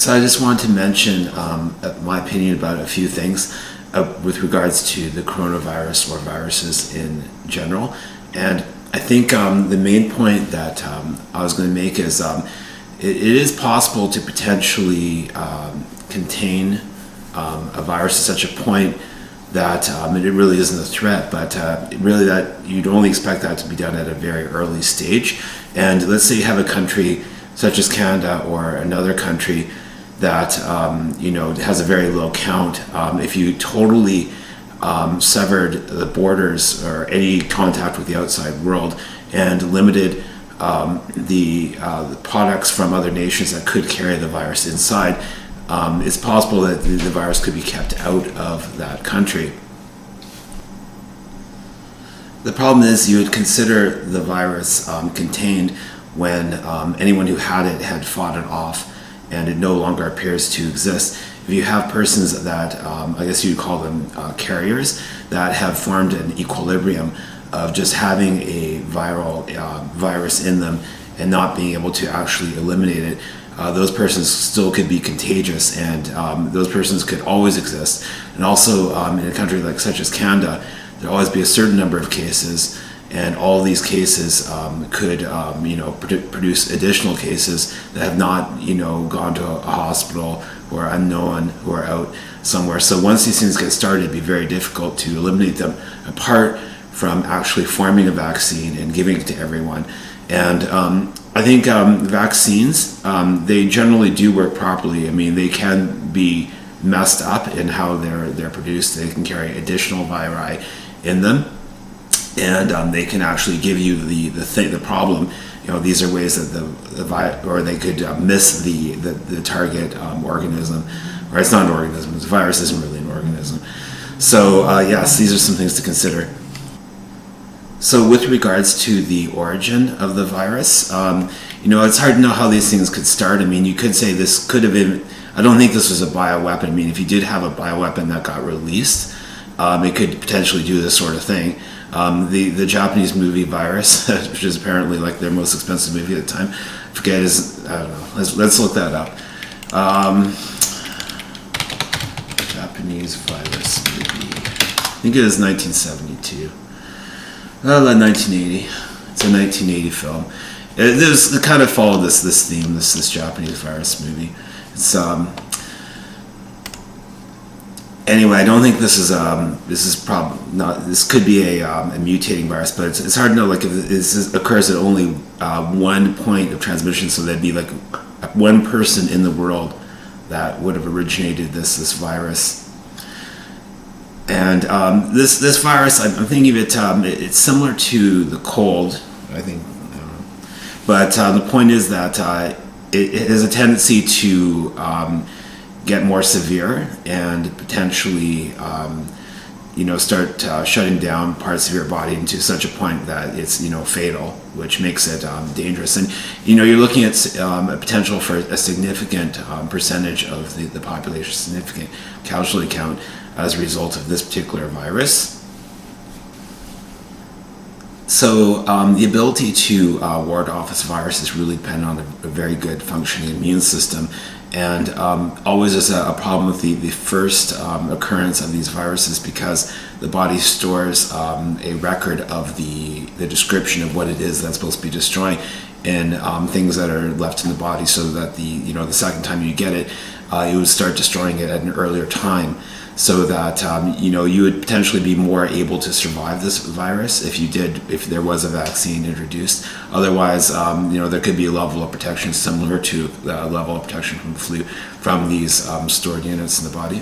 So I just wanted to mention my opinion about a few things with regards to the coronavirus or viruses in general. And I think the main point that I was going to make is it is possible to potentially contain a virus to such a point that it really isn't a threat, but really that you'd only expect that to be done at a very early stage. And let's say you have a country such as Canada or another country that has a very low count. If you totally severed the borders or any contact with the outside world and limited the products from other nations that could carry the virus inside, it's possible that the virus could be kept out of that country. The problem is you would consider the virus contained when anyone who had it had fought it off and it no longer appears to exist. If you have persons that, I guess you'd call them carriers, that have formed an equilibrium of just having a viral virus in them and not being able to actually eliminate it, those persons still could be contagious, and those persons could always exist. And also in a country like such as Canada, there'll always be a certain number of cases, and all these cases could produce additional cases that have not gone to a hospital, who are unknown, who are out somewhere. So once these things get started, it'd be very difficult to eliminate them, apart from actually forming a vaccine and giving it to everyone. And I think vaccines, they generally do work properly. I mean, they can be messed up in how they're produced. They can carry additional viri in them, and they can actually give you the problem. These are ways that they could miss the target organism, or it's not an organism. The virus isn't really an organism. So yes, these are some things to consider. So with regards to the origin of the virus, it's hard to know how these things could start. I mean, you could say this could have been, I don't think this was a bioweapon. I mean, if you did have a bioweapon that got released, it could potentially do this sort of thing. The Japanese movie Virus, which is apparently like their most expensive movie at the time, I forget I don't know, let's look that up. Japanese virus movie, I think it is 1972. 1980. It's a 1980 film. It kind of followed this theme, this Japanese virus movie. It's anyway, I don't think this is probably not. This could be a mutating virus, but it's hard to know. Like if this occurs at only one point of transmission, so there'd be like one person in the world that would have originated this virus. And this virus, I'm thinking of it. It's similar to the cold, I think. I don't know. But the point is that it has a tendency to get more severe and potentially start shutting down parts of your body into such a point that it's fatal, which makes it dangerous. And you're looking at a potential for a significant percentage of the population, significant casualty count as a result of this particular virus. So the ability to ward off this virus is really dependent on a very good functioning immune system. And always is a problem with the first occurrence of these viruses, because the body stores a record of the description of what it is that's supposed to be destroying in things that are left in the body, so that the second time you get it, you would start destroying it at an earlier time, so that you would potentially be more able to survive this virus if there was a vaccine introduced. Otherwise, there could be a level of protection similar to the level of protection from flu from these stored units in the body.